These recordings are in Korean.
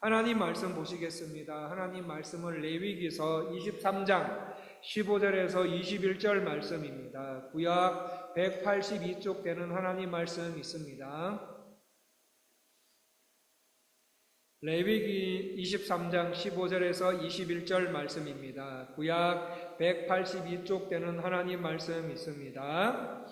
하나님 말씀 보시겠습니다. 하나님 말씀은 레위기서 23장 15절에서 21절 말씀입니다. 구약 182쪽 되는 하나님 말씀 있습니다. 레위기 23장 15절에서 21절 말씀입니다. 구약 182쪽 되는 하나님 말씀 있습니다.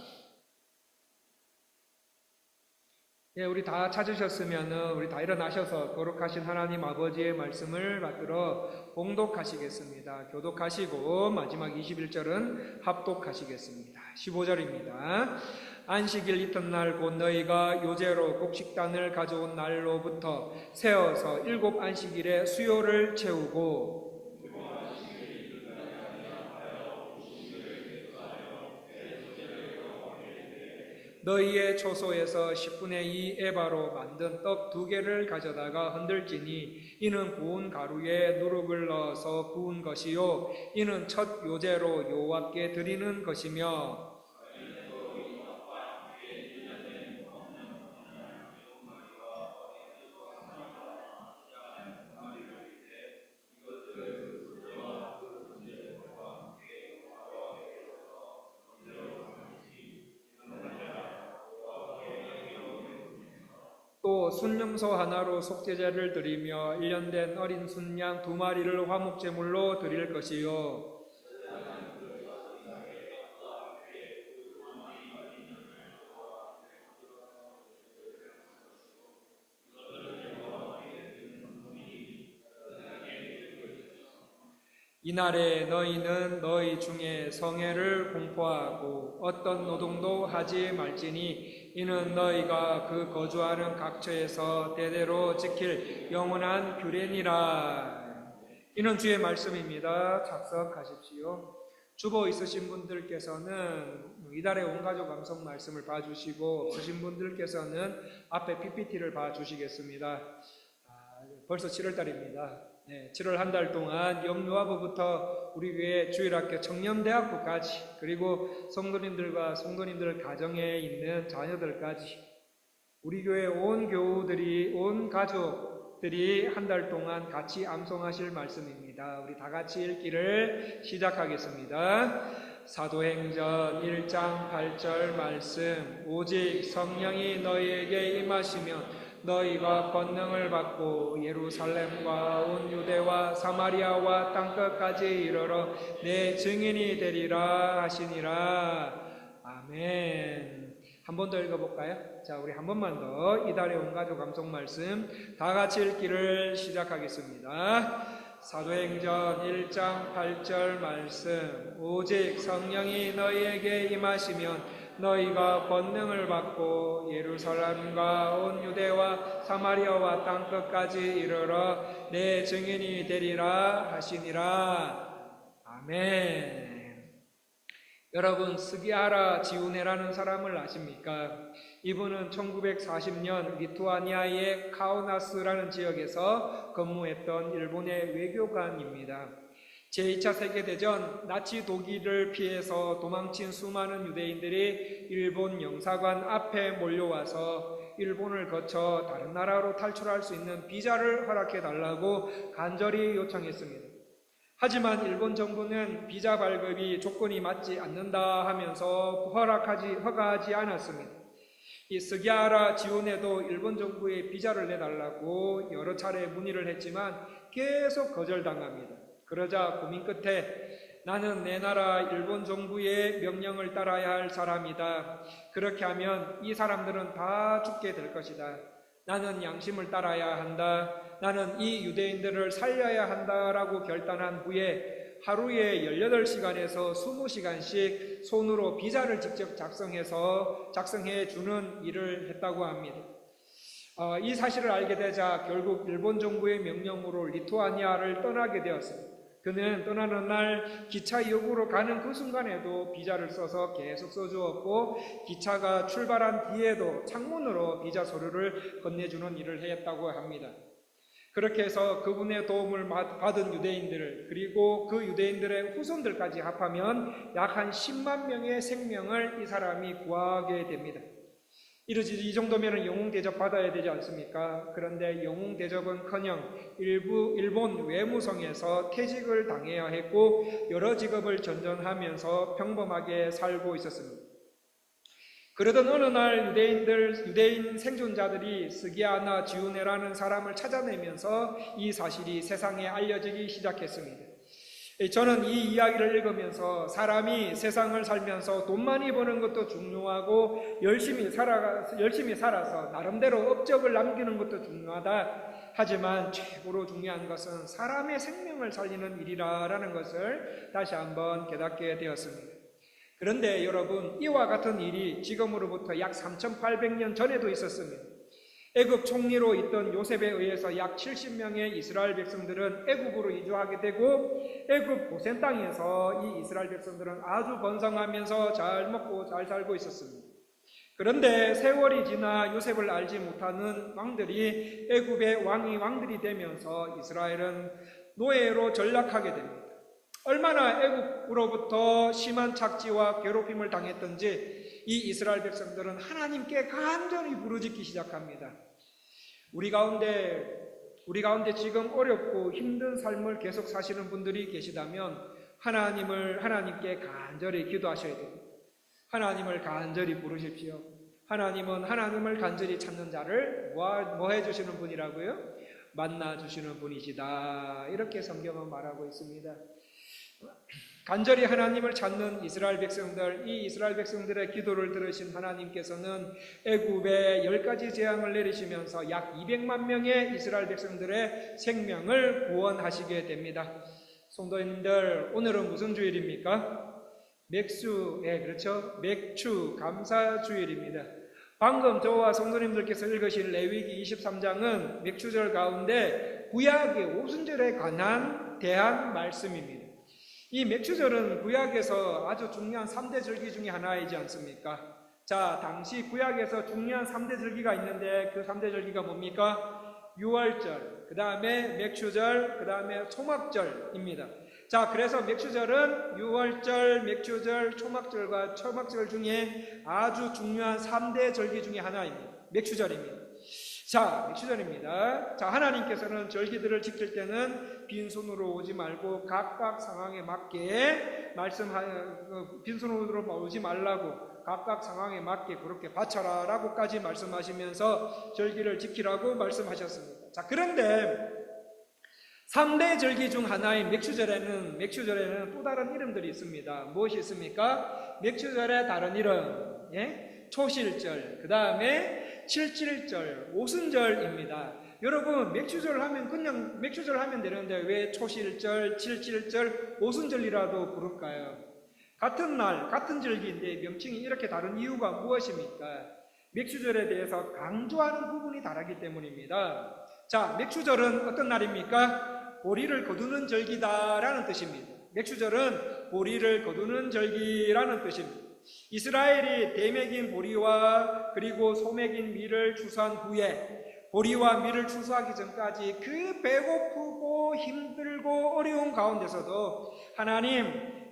예, 우리 다 찾으셨으면 우리 다 일어나셔서 거룩하신 하나님 아버지의 말씀을 받들어 봉독하시겠습니다. 교독하시고 마지막 21절은 합독하시겠습니다. 15절입니다. 안식일 이튿날 곧 너희가 요제로 곡식단을 가져온 날로부터 세어서 7 안식일에 수요를 채우고 너희의 초소에서 10분의 2 에바로 만든 떡 2개를 가져다가 흔들지니 이는 구운 가루에 누룩을 넣어서 구운 것이요 이는 첫 요제로 여호와께 드리는 것이며 또 순염소 하나로 속죄제를 드리며 1년 된 어린 순양 2마리를 화목제물로 드릴 것이요 이날에 너희는 너희 중에 성회를 공포하고 어떤 노동도 하지 말지니 이는 너희가 그 거주하는 각처에서 대대로 지킬 영원한 규례니라. 이는 주의 말씀입니다. 작석하십시오. 주보 있으신 분들께서는 이달의 온가족 감성 말씀을 봐주시고 없으신 분들께서는 앞에 PPT를 봐주시겠습니다. 벌써 7월달입니다. 7월 한 달 동안 영유아부부터 우리 교회 주일학교 청년대학부까지 그리고 성도님들과 성도님들 가정에 있는 자녀들까지 우리 교회 온 교우들이 온 가족들이 한 달 동안 같이 암송하실 말씀입니다. 우리 다 같이 읽기를 시작하겠습니다. 사도행전 1장 8절 말씀 오직 성령이 너희에게 임하시면 너희가 권능을 받고 예루살렘과 온 유대와 사마리아와 땅끝까지 이르러 내 증인이 되리라 하시니라. 아멘. 한 번 더 읽어볼까요? 자, 우리 한 번만 더 이달의 온가족 감성 말씀 다 같이 읽기를 시작하겠습니다. 사도행전 1장 8절 말씀 오직 성령이 너희에게 임하시면 너희가 권능을 받고 예루살렘과 온 유대와 사마리아와 땅끝까지 이르러 내 증인이 되리라 하시니라. 아멘. 여러분 스기아라 지우네라는 사람을 아십니까? 이분은 1940년 리투아니아의 카우나스라는 지역에서 근무했던 일본의 외교관입니다. 제2차 세계대전 나치 독일을 피해서 도망친 수많은 유대인들이 일본 영사관 앞에 몰려와서 일본을 거쳐 다른 나라로 탈출할 수 있는 비자를 허락해달라고 간절히 요청했습니다. 하지만 일본 정부는 비자 발급이 조건이 맞지 않는다 하면서 허가하지 않았습니다. 이 스기아라 지우네도 일본 정부에 비자를 내달라고 여러 차례 문의를 했지만 계속 거절당합니다. 그러자 고민 끝에 나는 내 나라 일본 정부의 명령을 따라야 할 사람이다. 그렇게 하면 이 사람들은 다 죽게 될 것이다. 나는 양심을 따라야 한다. 나는 이 유대인들을 살려야 한다라고 결단한 후에 하루에 18시간에서 20시간씩 손으로 비자를 직접 작성해 주는 일을 했다고 합니다. 이 사실을 알게 되자 결국 일본 정부의 명령으로 리투아니아를 떠나게 되었습니다. 그는 떠나는 날 기차 역으로 가는 그 순간에도 비자를 써서 계속 써주었고 기차가 출발한 뒤에도 창문으로 비자 서류를 건네주는 일을 했다고 합니다. 그렇게 해서 그분의 도움을 받은 유대인들 그리고 그 유대인들의 후손들까지 합하면 약 한 10만 명의 생명을 이 사람이 구하게 됩니다. 이 정도면 영웅 대접 받아야 되지 않습니까? 그런데 영웅 대접은커녕 일본 외무성에서 퇴직을 당해야 했고 여러 직업을 전전하면서 평범하게 살고 있었습니다. 그러던 어느 날 유대인 생존자들이 스기아나 지우네라는 사람을 찾아내면서 이 사실이 세상에 알려지기 시작했습니다. 저는 이 이야기를 읽으면서 사람이 세상을 살면서 돈 많이 버는 것도 중요하고 열심히 살아서 나름대로 업적을 남기는 것도 중요하다. 하지만 최고로 중요한 것은 사람의 생명을 살리는 일이라는 것을 다시 한번 깨닫게 되었습니다. 그런데 여러분, 이와 같은 일이 지금으로부터 약 3800년 전에도 있었습니다. 애굽 총리로 있던 요셉에 의해서 약 70명의 이스라엘 백성들은 애굽으로 이주하게 되고 애굽 고센 땅에서 이 이스라엘 백성들은 아주 번성하면서 잘 먹고 잘 살고 있었습니다. 그런데 세월이 지나 요셉을 알지 못하는 왕들이 애굽의 왕들이 되면서 이스라엘은 노예로 전락하게 됩니다. 얼마나 애굽으로부터 심한 착지와 괴롭힘을 당했던지 이 이스라엘 백성들은 하나님께 간절히 부르짖기 시작합니다. 우리 가운데 지금 어렵고 힘든 삶을 계속 사시는 분들이 계시다면 하나님께 간절히 기도하셔야 됩니다. 하나님을 간절히 부르십시오. 하나님은 하나님을 간절히 찾는 자를 뭐 해주시는 분이라고요? 만나주시는 분이시다. 이렇게 성경은 말하고 있습니다. 간절히 하나님을 찾는 이스라엘 백성들, 이 이스라엘 백성들의 기도를 들으신 하나님께서는 애굽에 10가지 재앙을 내리시면서 약 200만 명의 이스라엘 백성들의 생명을 구원하시게 됩니다. 성도님들, 오늘은 무슨 주일입니까? 맥주 감사 주일입니다. 방금 저와 성도님들께서 읽으신 레위기 23장은 맥주절 가운데 구약의 오순절에 대한 말씀입니다. 이 맥주절은 구약에서 아주 중요한 3대 절기 중에 하나이지 않습니까? 자, 당시 구약에서 중요한 3대 절기가 있는데 그 3대 절기가 뭡니까? 유월절, 그 다음에 맥주절, 그 다음에 초막절입니다. 자, 그래서 맥주절은 유월절, 맥주절, 초막절 중에 아주 중요한 3대 절기 중에 하나입니다. 맥주절입니다. 자, 맥주절입니다. 자, 하나님께서는 절기들을 지킬 때는 빈손으로 오지 말고 각각 상황에 맞게 빈손으로 오지 말라고 각각 상황에 맞게 그렇게 바쳐라 라고까지 말씀하시면서 절기를 지키라고 말씀하셨습니다. 자, 그런데 3대 절기 중 하나인 맥주절에는 또 다른 이름들이 있습니다. 무엇이 있습니까? 맥주절의 다른 이름, 초실절, 그 다음에 칠칠절, 오순절입니다. 여러분, 맥주절 하면 되는데 왜 초실절, 칠칠절, 오순절이라도 부를까요? 같은 날, 같은 절기인데 명칭이 이렇게 다른 이유가 무엇입니까? 맥주절에 대해서 강조하는 부분이 다르기 때문입니다. 자, 맥주절은 어떤 날입니까? 보리를 거두는 절기다라는 뜻입니다. 맥주절은 보리를 거두는 절기라는 뜻입니다. 이스라엘이 대맥인 보리와 그리고 소맥인 밀을 추수한 후에 보리와 밀을 추수하기 전까지 그 배고프고 힘들고 어려운 가운데서도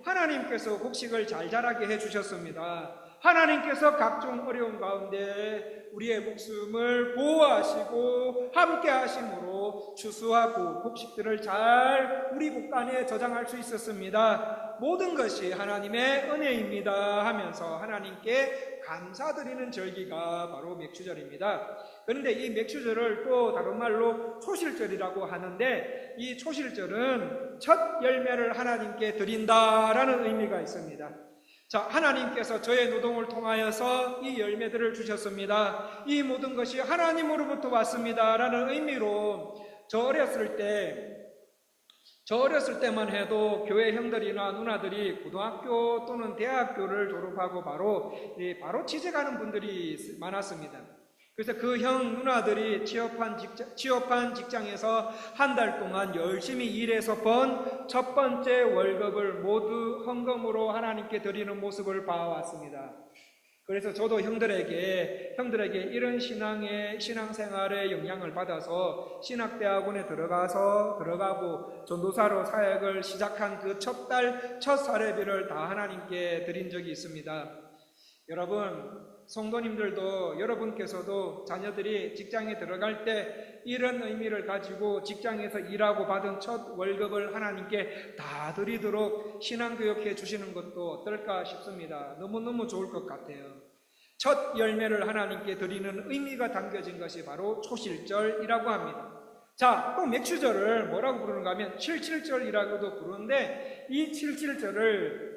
하나님께서 곡식을 잘 자라게 해주셨습니다. 하나님께서 각종 어려운 가운데 우리의 목숨을 보호하시고 함께 하심으로 추수하고 곡식들을 잘 우리 곳간에 저장할 수 있었습니다. 모든 것이 하나님의 은혜입니다 하면서 하나님께 감사드리는 절기가 바로 맥주절입니다. 그런데 이 맥주절을 또 다른 말로 초실절이라고 하는데 이 초실절은 첫 열매를 하나님께 드린다라는 의미가 있습니다. 자, 하나님께서 저의 노동을 통하여서 이 열매들을 주셨습니다. 이 모든 것이 하나님으로부터 왔습니다 라는 의미로 저 어렸을 때만 해도 교회 형들이나 누나들이 고등학교 또는 대학교를 졸업하고 바로 취직하는 분들이 많았습니다. 그래서 그 형 누나들이 취업한 직장에서 한 달 동안 열심히 일해서 번 첫 번째 월급을 모두 헌금으로 하나님께 드리는 모습을 봐왔습니다. 그래서 저도 형들에게 이런 신앙생활의 영향을 받아서 신학대학원에 들어가고 전도사로 사역을 시작한 그 첫 사례비를 다 하나님께 드린 적이 있습니다. 여러분, 성도님들도 여러분께서도 자녀들이 직장에 들어갈 때 이런 의미를 가지고 직장에서 일하고 받은 첫 월급을 하나님께 다 드리도록 신앙교육해 주시는 것도 어떨까 싶습니다. 너무너무 좋을 것 같아요. 첫 열매를 하나님께 드리는 의미가 담겨진 것이 바로 초실절이라고 합니다. 자, 또 맥추절을 뭐라고 부르는가 하면 칠칠절이라고도 부르는데, 이 칠칠절은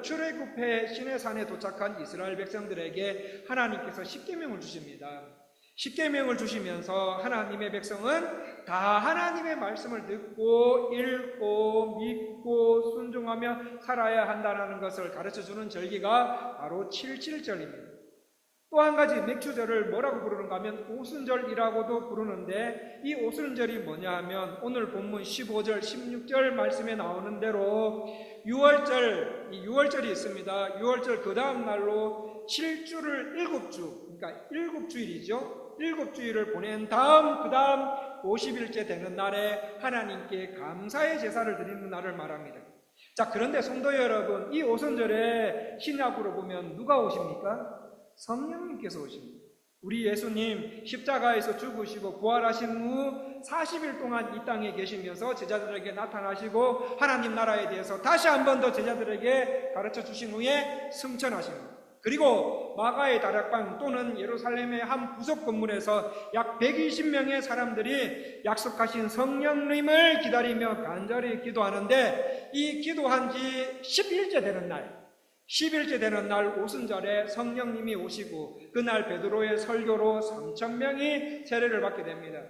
출애굽해 시내산에 도착한 이스라엘 백성들에게 하나님께서 십계명을 주십니다. 십계명을 주시면서 하나님의 백성은 다 하나님의 말씀을 듣고 읽고 믿고 순종하며 살아야 한다는 것을 가르쳐주는 절기가 바로 칠칠절입니다. 또 한 가지 맥추절을 뭐라고 부르는가 하면 오순절이라고도 부르는데, 이 오순절이 뭐냐 하면 오늘 본문 15절 16절 말씀에 나오는 대로 6월절이 있습니다. 6월절 그 다음 날로 7주를 7주, 그러니까 7주일이죠. 7주일을 보낸 다음 그 다음 50일째 되는 날에 하나님께 감사의 제사를 드리는 날을 말합니다. 자, 그런데 성도 여러분, 이 오순절에 신약으로 보면 누가 오십니까? 성령님께서 오십니다. 우리 예수님 십자가에서 죽으시고 부활하신 후 40일 동안 이 땅에 계시면서 제자들에게 나타나시고 하나님 나라에 대해서 다시 한 번 더 제자들에게 가르쳐 주신 후에 승천하십니다. 그리고 마가의 다락방 또는 예루살렘의 한 부속 건물에서 약 120명의 사람들이 약속하신 성령님을 기다리며 간절히 기도하는데, 이 기도한 지 10일째 되는 날 오순절에 성령님이 오시고 그날 베드로의 설교로 3,000명이 세례를 받게 됩니다.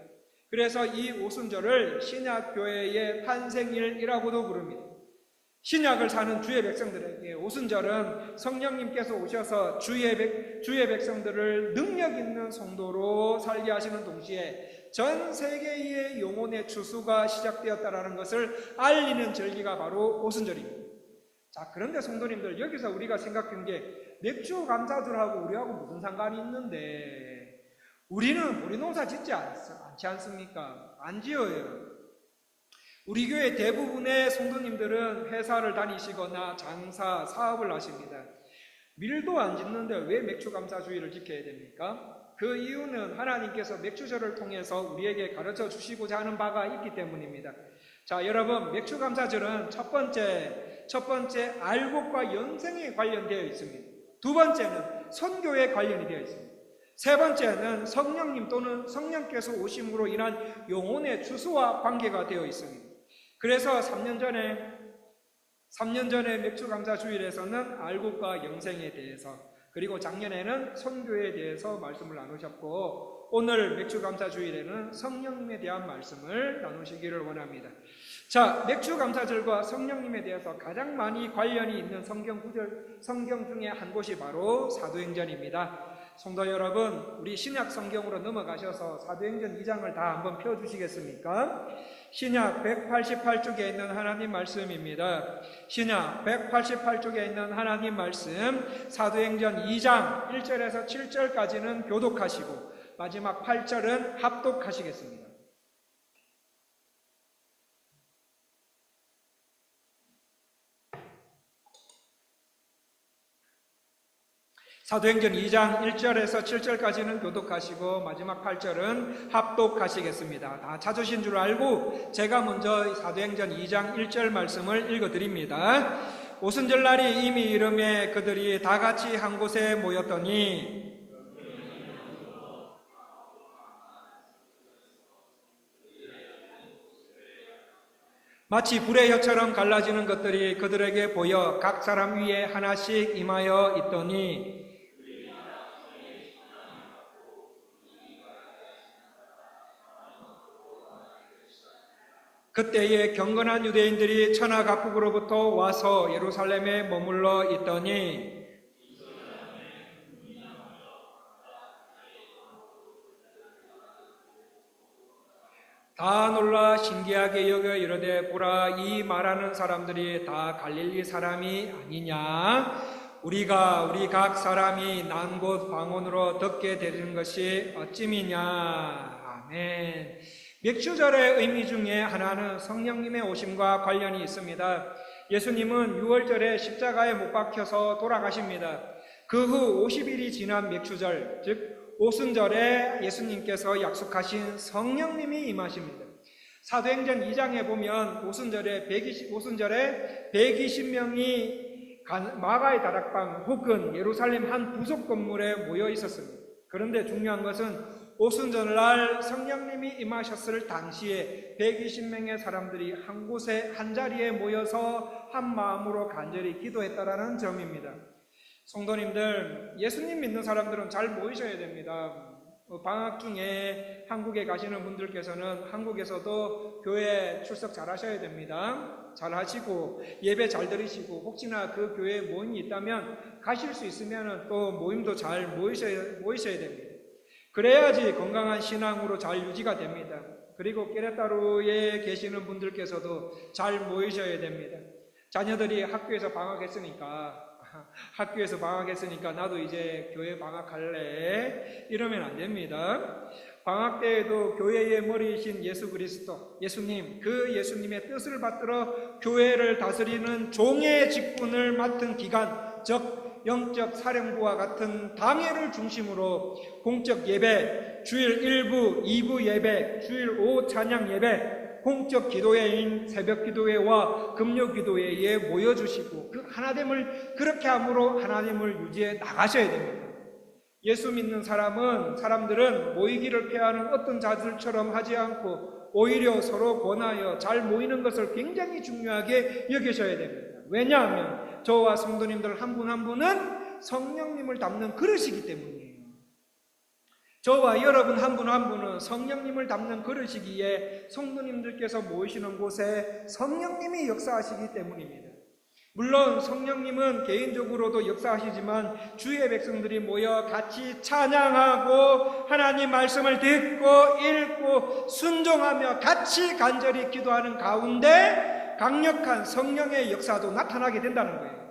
그래서 이 오순절을 신약교회의 탄생일이라고도 부릅니다. 신약을 사는 주의 백성들에게 오순절은 성령님께서 오셔서 주의 백성들을 능력 있는 성도로 살게 하시는 동시에 전 세계의 영혼의 추수가 시작되었다는 것을 알리는 절기가 바로 오순절입니다. 자, 그런데 성도님들, 여기서 우리가 생각한 게 맥주 감사절하고 우리하고 무슨 상관이 있는데, 우리는 보리농사 짓지 않지 않습니까? 안 지어요. 우리 교회 대부분의 성도님들은 회사를 다니시거나 장사, 사업을 하십니다. 밀도 안 짓는데 왜 맥주 감사주의를 지켜야 됩니까? 그 이유는 하나님께서 맥주절을 통해서 우리에게 가르쳐 주시고자 하는 바가 있기 때문입니다. 자, 여러분, 맥주 감사절은 첫 번째 알곡과 영생에 관련되어 있습니다. 두 번째는 선교에 관련이 되어 있습니다. 세 번째는 성령님 또는 성령께서 오심으로 인한 영혼의 추수와 관계가 되어 있습니다. 그래서 3년 전에 맥주 감사 주일에서는 알곡과 영생에 대해서, 그리고 작년에는 선교에 대해서 말씀을 나누셨고, 오늘 맥주 감사 주일에는 성령님에 대한 말씀을 나누시기를 원합니다. 자, 맥주 감사절과 성령님에 대해서 가장 많이 관련이 있는 성경 중에 한 곳이 바로 사도행전입니다. 성도 여러분, 우리 신약 성경으로 넘어가셔서 사도행전 2장을 다 한번 펴주시겠습니까? 신약 188쪽에 있는 하나님 말씀입니다. 신약 188쪽에 있는 하나님 말씀, 사도행전 2장 1절에서 7절까지는 교독하시고 마지막 8절은 합독하시겠습니다. 사도행전 2장 1절에서 7절까지는 교독하시고 마지막 8절은 합독하시겠습니다. 다 찾으신 줄 알고 제가 먼저 사도행전 2장 1절 말씀을 읽어드립니다. 오순절날이 이미 이름에 그들이 다 같이 한 곳에 모였더니 마치 불의 혀처럼 갈라지는 것들이 그들에게 보여 각 사람 위에 하나씩 임하여 있더니 그때에 경건한 유대인들이 천하 각국으로부터 와서 예루살렘에 머물러 있더니 다 놀라 신기하게 여겨 이르되 보라, 이 말하는 사람들이 다 갈릴리 사람이 아니냐? 우리 각 사람이 난 곳 방언으로 듣게 되는 것이 어찌미냐? 아멘. 맥주절의 의미 중에 하나는 성령님의 오심과 관련이 있습니다. 예수님은 6월절에 십자가에 못 박혀서 돌아가십니다. 그 후 50일이 지난 맥추절, 즉 오순절에 예수님께서 약속하신 성령님이 임하십니다. 사도행전 2장에 보면 오순절에 120명이 마가의 다락방 혹은 예루살렘 한 부속 건물에 모여 있었습니다. 그런데 중요한 것은 오순절날 성령님이 임하셨을 당시에 120명의 사람들이 한 곳에 한 자리에 모여서 한 마음으로 간절히 기도했다라는 점입니다. 성도님들, 예수님 믿는 사람들은 잘 모이셔야 됩니다. 방학 중에 한국에 가시는 분들께서는 한국에서도 교회 출석 잘 하셔야 됩니다. 잘 하시고 예배 잘 들으시고 혹시나 그 교회에 모임이 있다면 가실 수 있으면 또 모임도 잘 모이셔야 됩니다. 그래야지 건강한 신앙으로 잘 유지가 됩니다. 그리고 깨레따루에 계시는 분들께서도 잘 모이셔야 됩니다. 자녀들이 학교에서 방학했으니까 나도 이제 교회 방학할래 이러면 안 됩니다. 방학 때에도 교회의 머리이신 예수 그리스도, 예수님, 그 예수님의 뜻을 받들어 교회를 다스리는 종의 직분을 맡은 기간, 즉 영적 사령부와 같은 당회를 중심으로 공적 예배, 주일 1부, 2부 예배, 주일 5 찬양 예배, 공적 기도회인 새벽 기도회와 금요 기도회에 모여주시고 그 하나됨을 그렇게 함으로 하나님을 유지해 나가셔야 됩니다. 예수 믿는 사람들은 모이기를 피하는 어떤 자들처럼 하지 않고 오히려 서로 권하여 잘 모이는 것을 굉장히 중요하게 여기셔야 됩니다. 왜냐하면 저와 성도님들 한 분 한 분은 성령님을 담는 그릇이기 때문이에요. 저와 여러분 한 분 한 분은 성령님을 담는 그릇이기에 성도님들께서 모이시는 곳에 성령님이 역사하시기 때문입니다. 물론 성령님은 개인적으로도 역사하시지만 주의 백성들이 모여 같이 찬양하고 하나님 말씀을 듣고 읽고 순종하며 같이 간절히 기도하는 가운데 강력한 성령의 역사도 나타나게 된다는 거예요.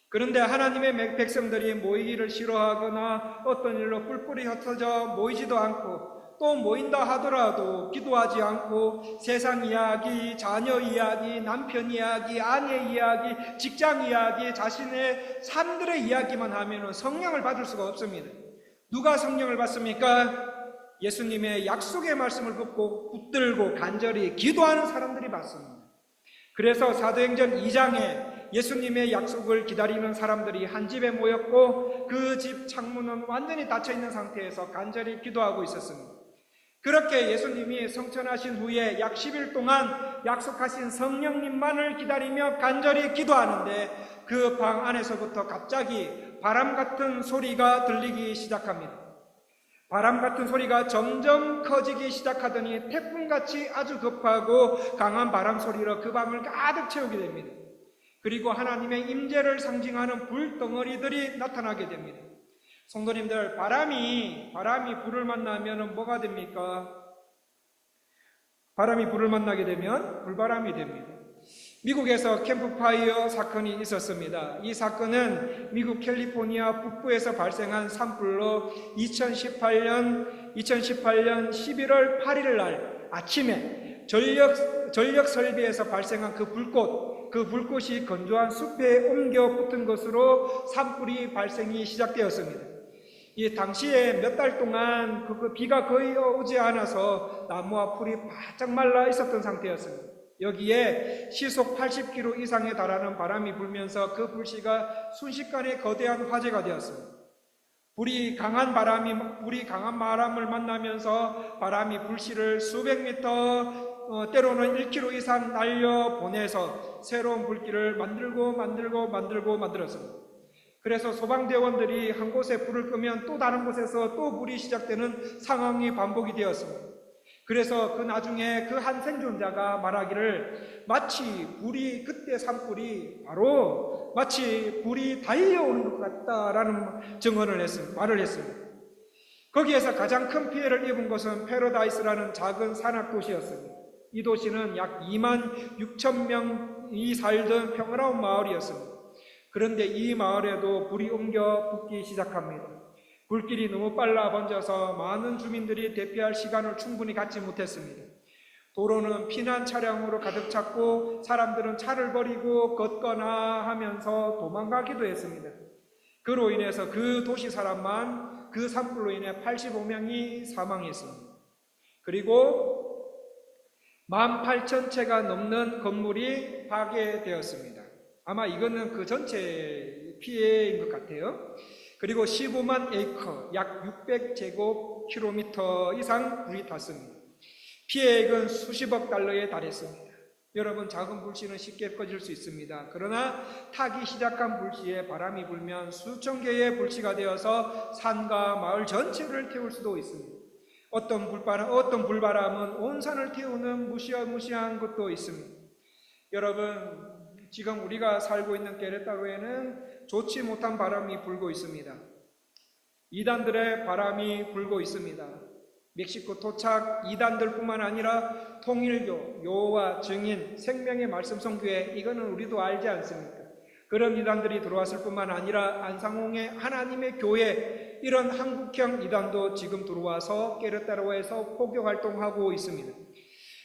그런데 하나님의 백성들이 모이기를 싫어하거나 어떤 일로 뿔뿔이 흩어져 모이지도 않고 또 모인다 하더라도 기도하지 않고 세상 이야기, 자녀 이야기, 남편 이야기, 아내 이야기, 직장 이야기, 자신의 삶들의 이야기만 하면 성령을 받을 수가 없습니다. 누가 성령을 받습니까? 예수님의 약속의 말씀을 붙들고 간절히 기도하는 사람들이 받습니다. 그래서 사도행전 2장에 예수님의 약속을 기다리는 사람들이 한 집에 모였고 그 집 창문은 완전히 닫혀있는 상태에서 간절히 기도하고 있었습니다. 그렇게 예수님이 성천하신 후에 약 10일 동안 약속하신 성령님만을 기다리며 간절히 기도하는데 그 방 안에서부터 갑자기 바람 같은 소리가 들리기 시작합니다. 바람 같은 소리가 점점 커지기 시작하더니 태풍같이 아주 급하고 강한 바람 소리로 그 방을 가득 채우게 됩니다. 그리고 하나님의 임재를 상징하는 불덩어리들이 나타나게 됩니다. 성도님들, 바람이 불을 만나면 뭐가 됩니까? 바람이 불을 만나게 되면 불바람이 됩니다. 미국에서 캠프파이어 사건이 있었습니다. 이 사건은 미국 캘리포니아 북부에서 발생한 산불로 2018년 11월 8일 날 아침에 전력 설비에서 발생한 그 불꽃이 건조한 숲에 옮겨 붙은 것으로 산불이 발생이 시작되었습니다. 이 당시에 몇 달 동안 비가 거의 오지 않아서 나무와 풀이 바짝 말라 있었던 상태였습니다. 여기에 시속 80km 이상에 달하는 바람이 불면서 그 불씨가 순식간에 거대한 화재가 되었습니다. 불이 강한 바람을 만나면서 바람이 불씨를 수백 미터 때로는 1km 이상 날려 보내서 새로운 불길을 만들었습니다. 그래서 소방대원들이 한 곳에 불을 끄면 또 다른 곳에서 또 불이 시작되는 상황이 반복이 되었습니다. 그래서 그 나중에 그 한 생존자가 말하기를 그때 산불이 바로 마치 불이 달려오는 것 같다라는 말을 했습니다. 거기에서 가장 큰 피해를 입은 것은 패러다이스라는 작은 산악도시였습니다. 이 도시는 약 2만 6천 명이 살던 평화로운 마을이었습니다. 그런데 이 마을에도 불이 옮겨 붙기 시작합니다. 불길이 너무 빨라 번져서 많은 주민들이 대피할 시간을 충분히 갖지 못했습니다. 도로는 피난 차량으로 가득 찼고 사람들은 차를 버리고 걷거나 하면서 도망가기도 했습니다. 그로 인해서 그 도시 사람만 그 산불로 인해 85명이 사망했습니다. 그리고 18,000채가 넘는 건물이 파괴되었습니다. 아마 이거는 그 전체 피해인 것 같아요. 그리고 15만 에이커, 약 600제곱킬로미터 이상 불이 탔습니다. 피해액은 수십억 달러에 달했습니다. 여러분, 작은 불씨는 쉽게 꺼질 수 있습니다. 그러나 타기 시작한 불씨에 바람이 불면 수천 개의 불씨가 되어서 산과 마을 전체를 태울 수도 있습니다. 어떤 불바람은 온 산을 태우는 무시무시한 것도 있습니다. 여러분, 지금 우리가 살고 있는 게레타로에는 좋지 못한 바람이 불고 있습니다. 이단들의 바람이 불고 있습니다. 멕시코 토착 이단들뿐만 아니라 통일교, 여호와 증인, 생명의 말씀 선교회, 이거는 우리도 알지 않습니까? 그런 이단들이 들어왔을 뿐만 아니라 안상홍의 하나님의 교회, 이런 한국형 이단도 지금 들어와서 게레타로에서 포교 활동하고 있습니다.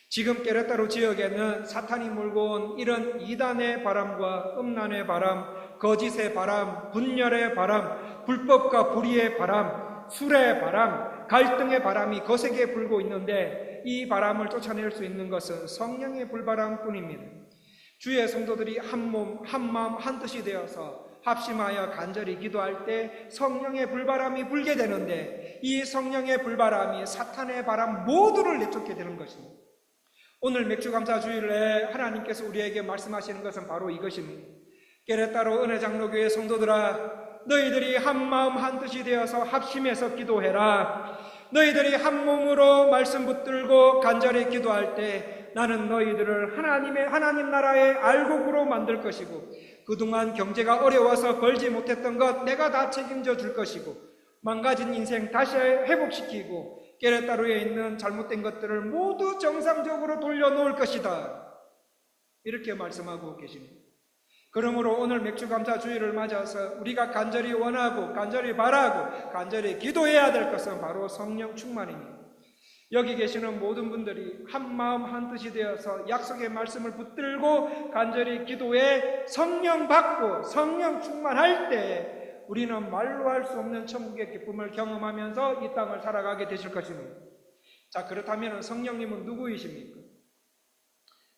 지금 게레타로 지역에는 사탄이 몰고 온 이런 이단의 바람과 음란의 바람, 거짓의 바람, 분열의 바람, 불법과 불의의 바람, 술의 바람, 갈등의 바람이 거세게 불고 있는데 이 바람을 쫓아낼 수 있는 것은 성령의 불바람뿐입니다. 주의 성도들이 한 몸, 한 마음, 한 뜻이 되어서 합심하여 간절히 기도할 때 성령의 불바람이 불게 되는데 이 성령의 불바람이 사탄의 바람 모두를 내쫓게 되는 것입니다. 오늘 맥주감사주일에 하나님께서 우리에게 말씀하시는 것은 바로 이것입니다. 게레타로 은혜장로교회 성도들아, 너희들이 한 마음 한 뜻이 되어서 합심해서 기도해라. 너희들이 한 몸으로 말씀 붙들고 간절히 기도할 때 나는 너희들을 하나님 나라의 알곡으로 만들 것이고 그동안 경제가 어려워서 벌지 못했던 것 내가 다 책임져 줄 것이고 망가진 인생 다시 회복시키고 게레타로에 있는 잘못된 것들을 모두 정상적으로 돌려놓을 것이다. 이렇게 말씀하고 계십니다. 그러므로 오늘 맥주감사주일을 맞아서 우리가 간절히 원하고 간절히 바라고 간절히 기도해야 될 것은 바로 성령 충만입니다. 여기 계시는 모든 분들이 한 마음 한 뜻이 되어서 약속의 말씀을 붙들고 간절히 기도해 성령 받고 성령 충만할 때 우리는 말로 할 수 없는 천국의 기쁨을 경험하면서 이 땅을 살아가게 되실 것입니다. 자, 그렇다면 성령님은 누구이십니까?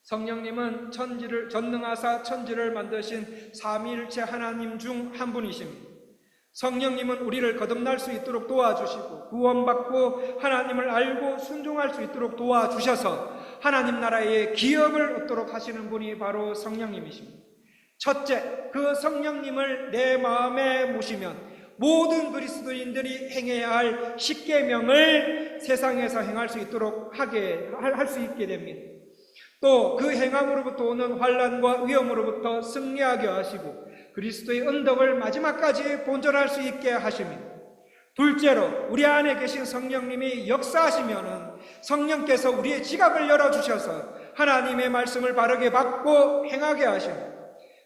성령님은 전능하사 천지를 만드신 삼위일체 하나님 중 한 분이십니다. 성령님은 우리를 거듭날 수 있도록 도와주시고 구원받고 하나님을 알고 순종할 수 있도록 도와주셔서 하나님 나라의 기업을 얻도록 하시는 분이 바로 성령님이십니다. 첫째, 그 성령님을 내 마음에 모시면 모든 그리스도인들이 행해야 할 십계명을 세상에서 행할 수 있도록 할 수 있게 됩니다. 또 그 행함으로부터 오는 환난과 위험으로부터 승리하게 하시고 그리스도의 언덕을 마지막까지 본전할 수 있게 하십니다. 둘째로, 우리 안에 계신 성령님이 역사하시면은 성령께서 우리의 지갑을 열어주셔서 하나님의 말씀을 바르게 받고 행하게 하십니다.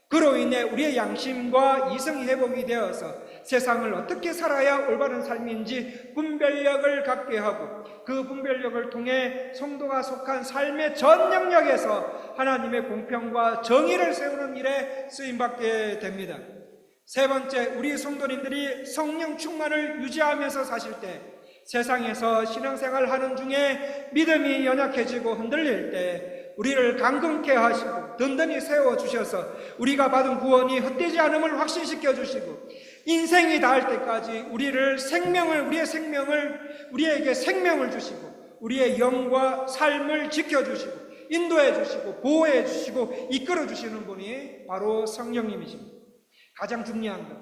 그로 인해 우리의 양심과 이성이 회복이 되어서 세상을 어떻게 살아야 올바른 삶인지 분별력을 갖게 하고 그 분별력을 통해 성도가 속한 삶의 전 영역에서 하나님의 공평과 정의를 세우는 일에 쓰임받게 됩니다. 세 번째, 우리 성도님들이 성령 충만을 유지하면서 사실 때 세상에서 신앙생활 하는 중에 믿음이 연약해지고 흔들릴 때 우리를 강건케 하시고 든든히 세워주셔서 우리가 받은 구원이 헛되지 않음을 확신시켜 주시고 인생이 닿을 때까지 우리에게 생명을 주시고 우리의 영과 삶을 지켜주시고 인도해 주시고 보호해 주시고 이끌어 주시는 분이 바로 성령님이십니다. 가장 중요한 것,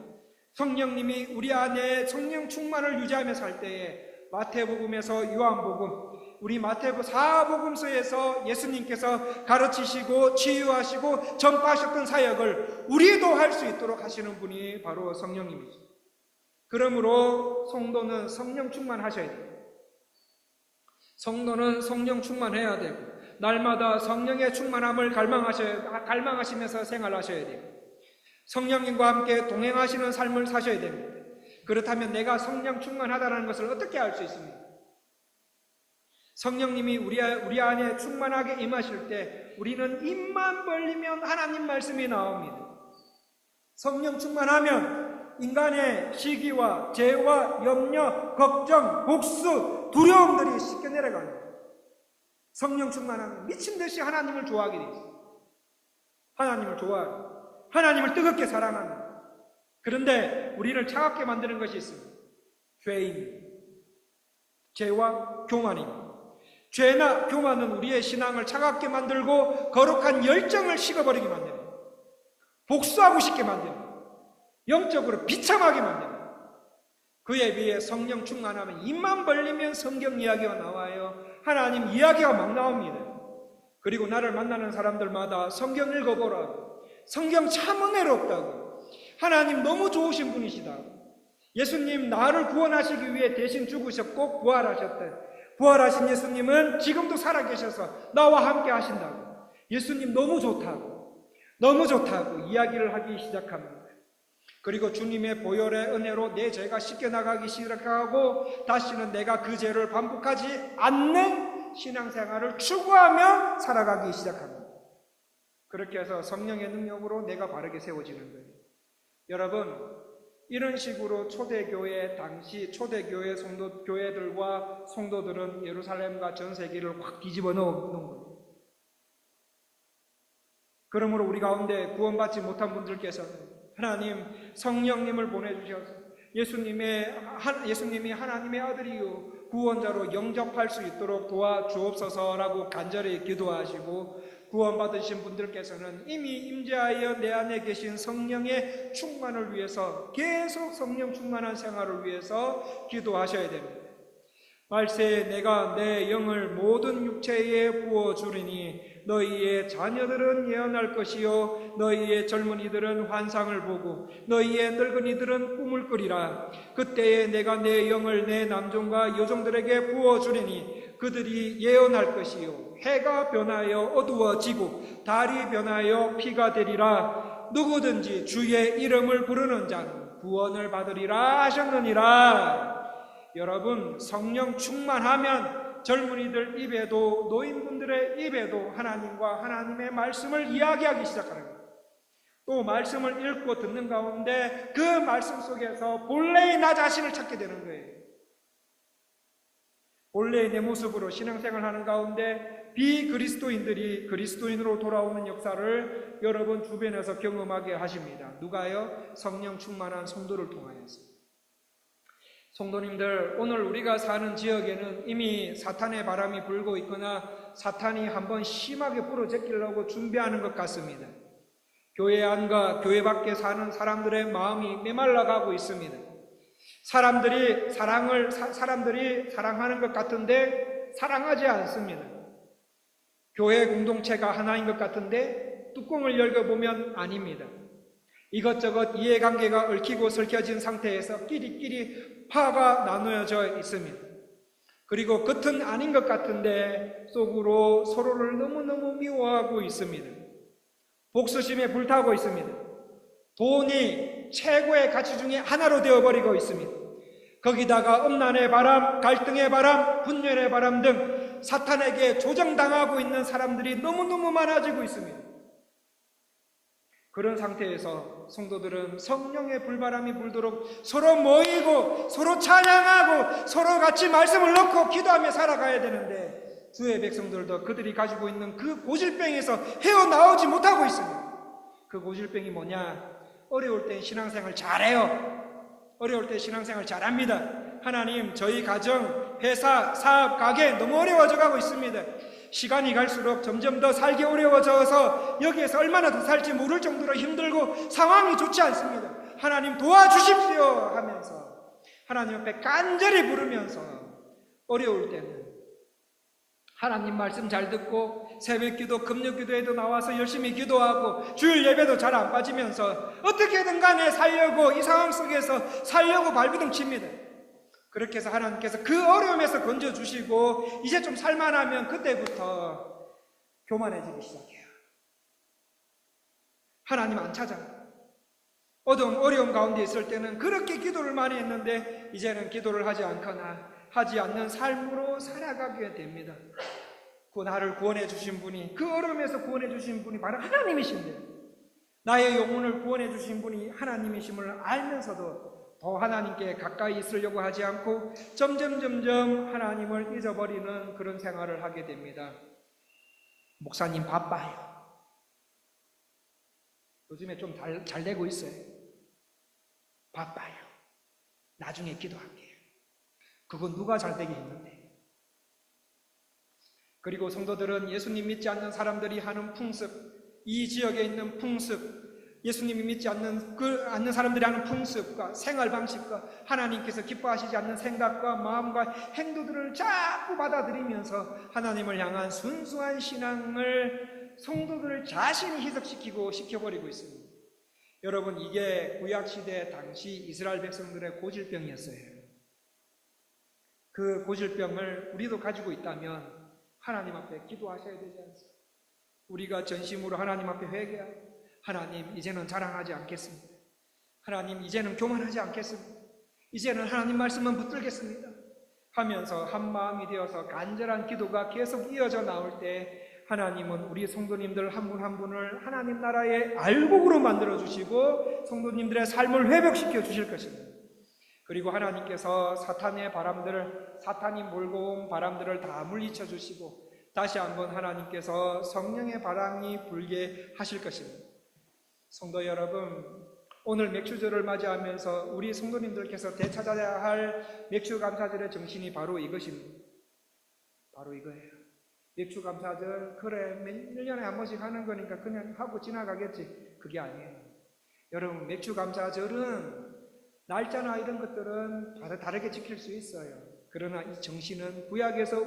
성령님이 우리 안에 성령 충만을 유지하며 살 때에 마태복음에서 요한복음, 우리 마태복음 4복음서에서 예수님께서 가르치시고 치유하시고 전파하셨던 사역을 우리도 할 수 있도록 하시는 분이 바로 성령님이죠. 그러므로 성도는 성령 충만하셔야 돼요. 성도는 성령 충만해야 되고 날마다 성령의 충만함을 갈망하시면서 생활하셔야 돼요. 성령님과 함께 동행하시는 삶을 사셔야 됩니다. 그렇다면 내가 성령 충만하다는 것을 어떻게 알 수 있습니까? 성령님이 우리 안에 충만하게 임하실 때 우리는 입만 벌리면 하나님 말씀이 나옵니다. 성령 충만하면 인간의 시기와 죄와 염려, 걱정, 복수, 두려움들이 씻겨 내려가는 거예요. 성령 충만하면 미친 듯이 하나님을 좋아하게 돼 있어요. 하나님을 좋아하고 하나님을 뜨겁게 사랑하는. 그런데 우리를 차갑게 만드는 것이 있습니다. 죄인, 죄와 교만입니다. 죄나 교만은 우리의 신앙을 차갑게 만들고 거룩한 열정을 식어버리게 만듭니다. 복수하고 싶게 만듭니다. 영적으로 비참하게 만듭니다. 그에 비해 성령 충만하면 입만 벌리면 성경 이야기가 나와요. 하나님 이야기가 막 나옵니다. 그리고 나를 만나는 사람들마다 성경 읽어보라고, 성경 참 은혜롭다고, 하나님 너무 좋으신 분이시다고, 예수님 나를 구원하시기 위해 대신 죽으셨고 부활하셨다. 부활하신 예수님은 지금도 살아계셔서 나와 함께 하신다고, 예수님 너무 좋다고, 너무 좋다고 이야기를 하기 시작합니다. 그리고 주님의 보혈의 은혜로 내 죄가 씻겨나가기 시작하고 다시는 내가 그 죄를 반복하지 않는 신앙생활을 추구하며 살아가기 시작합니다. 그렇게 해서 성령의 능력으로 내가 바르게 세워지는 거예요. 여러분, 이런 식으로 초대교회 당시 초대교회 교회들과 성도들은 예루살렘과 전 세계를 확 뒤집어 놓은 거예요. 그러므로 우리 가운데 구원받지 못한 분들께서는 하나님 성령님을 보내주셔서 예수님이 하나님의 아들이요 구원자로 영접할 수 있도록 도와주옵소서라고 간절히 기도하시고, 구원받으신 분들께서는 이미 임재하여 내 안에 계신 성령의 충만을 위해서 계속 성령 충만한 생활을 위해서 기도하셔야 됩니다. 말세에 내가 내 영을 모든 육체에 부어주리니 너희의 자녀들은 예언할 것이요 너희의 젊은이들은 환상을 보고 너희의 늙은이들은 꿈을 꾸리라. 그때에 내가 내 영을 내 남종과 여종들에게 부어주리니 그들이 예언할 것이요 해가 변하여 어두워지고 달이 변하여 피가 되리라. 누구든지 주의 이름을 부르는 자는 구원을 받으리라 하셨느니라. 여러분, 성령 충만하면 젊은이들 입에도 노인분들의 입에도 하나님과 하나님의 말씀을 이야기하기 시작하는 거예요. 또 말씀을 읽고 듣는 가운데 그 말씀 속에서 본래의 나 자신을 찾게 되는 거예요. 본래의 내 모습으로 신앙생활 하는 가운데 비그리스도인들이 그리스도인으로 돌아오는 역사를 여러분 주변에서 경험하게 하십니다. 누가요? 성령 충만한 성도를 통하여서. 성도님들, 오늘 우리가 사는 지역에는 이미 사탄의 바람이 불고 있거나 사탄이 한번 심하게 불어제끼려고 준비하는 것 같습니다. 교회 안과 교회 밖에 사는 사람들의 마음이 메말라가고 있습니다. 사람들이 사랑하는 것 같은데 사랑하지 않습니다. 교회 공동체가 하나인 것 같은데 뚜껑을 열어보면 아닙니다. 이것저것 이해관계가 얽히고 설켜진 상태에서 끼리끼리 파가 나누어져 있습니다. 그리고 겉은 아닌 것 같은데 속으로 서로를 너무너무 미워하고 있습니다. 복수심에 불타고 있습니다. 돈이 최고의 가치 중에 하나로 되어버리고 있습니다. 거기다가 음란의 바람, 갈등의 바람, 분열의 바람 등 사탄에게 조정당하고 있는 사람들이 너무너무 많아지고 있습니다. 그런 상태에서 성도들은 성령의 불바람이 불도록 서로 모이고 서로 찬양하고 서로 같이 말씀을 넣고 기도하며 살아가야 되는데 주의 백성들도 그들이 가지고 있는 그 고질병에서 헤어나오지 못하고 있습니다. 그 고질병이 뭐냐? 어려울 땐 신앙생활 잘해요. 어려울 때 신앙생활 잘합니다. 하나님, 저희 가정, 회사, 사업, 가게 너무 어려워져 가고 있습니다. 시간이 갈수록 점점 더 살기 어려워져서 여기에서 얼마나 더 살지 모를 정도로 힘들고 상황이 좋지 않습니다. 하나님 도와주십시오 하면서 하나님 앞에 간절히 부르면서 어려울 때는 하나님 말씀 잘 듣고 새벽기도, 금요기도에도 나와서 열심히 기도하고 주일 예배도 잘 안 빠지면서 어떻게든 간에 살려고 이 상황 속에서 살려고 발버둥 칩니다. 그렇게 해서 하나님께서 그 어려움에서 건져주시고 이제 좀 살만하면 그때부터 교만해지기 시작해요. 하나님 안 찾아요. 어려움 가운데 있을 때는 그렇게 기도를 많이 했는데 이제는 기도를 하지 않거나 하지 않는 삶으로 살아가게 됩니다. 그 나를 구원해 주신 분이, 그 어려움에서 구원해 주신 분이 바로 하나님이신데 나의 영혼을 구원해 주신 분이 하나님이심을 알면서도 더 하나님께 가까이 있으려고 하지 않고 점점 하나님을 잊어버리는 그런 생활을 하게 됩니다. 목사님 바빠요. 요즘에 좀 잘 되고 있어요. 바빠요. 나중에 기도할게요. 그건 누가 잘 되게 했는데. 그리고 성도들은 예수님 믿지 않는 사람들이 하는 풍습, 이 지역에 있는 풍습, 예수님이 믿지 않는 사람들이 하는 풍습과 생활 방식과 하나님께서 기뻐하시지 않는 생각과 마음과 행동들을 자꾸 받아들이면서 하나님을 향한 순수한 신앙을 성도들을 자신이 희석시키고 시켜버리고 있습니다. 여러분, 이게 구약시대 당시 이스라엘 백성들의 고질병이었어요. 그 고질병을 우리도 가지고 있다면 하나님 앞에 기도하셔야 되지 않습니까? 우리가 전심으로 하나님 앞에 회개하고 하나님 이제는 자랑하지 않겠습니다. 하나님 이제는 교만하지 않겠습니다. 이제는 하나님 말씀만 붙들겠습니다 하면서 한 마음이 되어서 간절한 기도가 계속 이어져 나올 때 하나님은 우리 성도님들 한 분 한 분을 하나님 나라의 알곡으로 만들어 주시고 성도님들의 삶을 회복시켜 주실 것입니다. 그리고 하나님께서 사탄이 몰고 온 바람들을 다 물리쳐 주시고 다시 한번 하나님께서 성령의 바람이 불게 하실 것입니다. 성도 여러분, 오늘 맥주절을 맞이하면서 우리 성도님들께서 되찾아야 할 맥주감사절의 정신이 바로 이것입니다. 바로 이거예요. 맥주감사절, 그래 1년에 한 번씩 하는 거니까 그냥 하고 지나가겠지. 그게 아니에요. 여러분, 맥주감사절은 날짜나 이런 것들은 다르게 지킬 수 있어요. 그러나 이 정신은 구약에서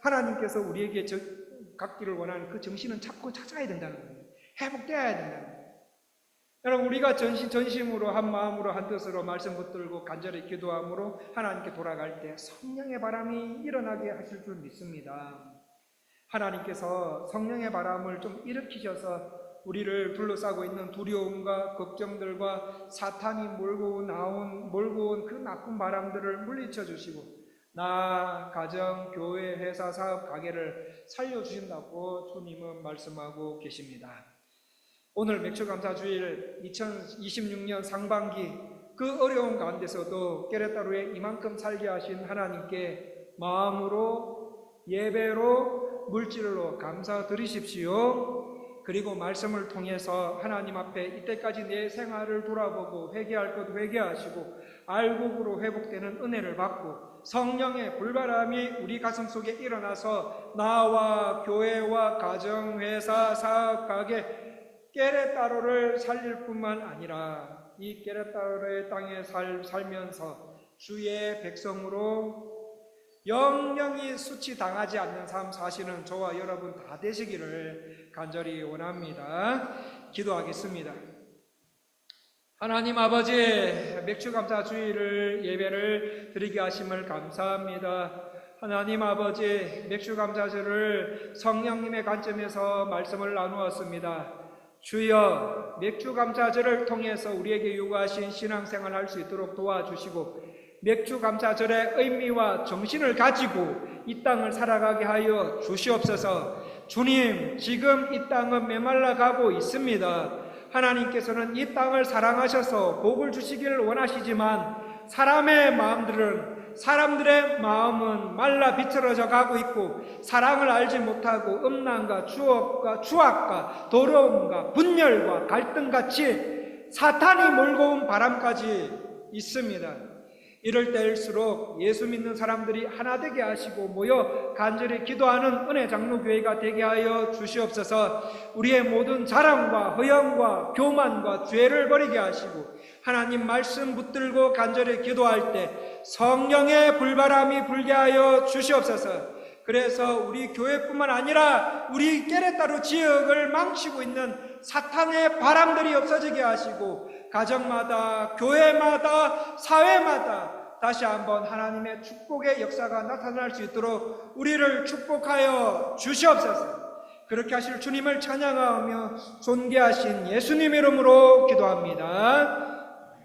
하나님께서 우리에게 갖기를 원하는 그 정신은 자꾸 찾아야 된다는 거예요. 회복되어야 된다는 거예요. 여러분, 우리가 전심으로 한 마음으로 한 뜻으로 말씀 붙들고 간절히 기도함으로 하나님께 돌아갈 때 성령의 바람이 일어나게 하실 줄 믿습니다. 하나님께서 성령의 바람을 좀 일으키셔서 우리를 둘러싸고 있는 두려움과 걱정들과 사탄이 몰고 온 그 나쁜 바람들을 물리쳐 주시고 나, 가정, 교회, 회사, 사업, 가게를 살려주신다고 주님은 말씀하고 계십니다. 오늘 맥주감사주일 2026년 상반기 그 어려운 가운데서도 깨레따루에 이만큼 살게 하신 하나님께 마음으로 예배로 물질로 감사드리십시오. 그리고 말씀을 통해서 하나님 앞에 이때까지 내 생활을 돌아보고 회개할 것 회개하시고 알곡으로 회복되는 은혜를 받고 성령의 불바람이 우리 가슴 속에 일어나서 나와 교회와 가정, 회사, 사업, 가게 깨레따로를 살릴 뿐만 아니라 이 깨레따로의 땅에 살면서 주의 백성으로 영영이 수치당하지 않는 삶 사시는 저와 여러분 다 되시기를 간절히 원합니다. 기도하겠습니다. 하나님 아버지, 맥주감사주일을 예배를 드리게 하심을 감사합니다. 하나님 아버지, 맥주감사절을 성령님의 관점에서 말씀을 나누었습니다. 주여, 맥주감사절을 통해서 우리에게 요구하신 신앙생활 할 수 있도록 도와주시고 맥주감사절의 의미와 정신을 가지고 이 땅을 살아가게 하여 주시옵소서. 주님, 지금 이 땅은 메말라가고 있습니다. 하나님께서는 이 땅을 사랑하셔서 복을 주시기를 원하시지만 사람들의 마음은 말라 비틀어져 가고 있고 사랑을 알지 못하고 음란과 추악과 더러움과 분열과 갈등같이 사탄이 몰고 온 바람까지 있습니다. 이럴 때일수록 예수 믿는 사람들이 하나 되게 하시고 모여 간절히 기도하는 은혜 장로교회가 되게 하여 주시옵소서. 우리의 모든 자랑과 허영과 교만과 죄를 버리게 하시고 하나님 말씀 붙들고 간절히 기도할 때 성령의 불바람이 불게 하여 주시옵소서. 그래서 우리 교회뿐만 아니라 우리 깨레따루 지역을 망치고 있는 사탄의 바람들이 없어지게 하시고 가정마다, 교회마다, 사회마다 다시 한번 하나님의 축복의 역사가 나타날 수 있도록 우리를 축복하여 주시옵소서. 그렇게 하실 주님을 찬양하며 존귀하신 예수님 이름으로 기도합니다.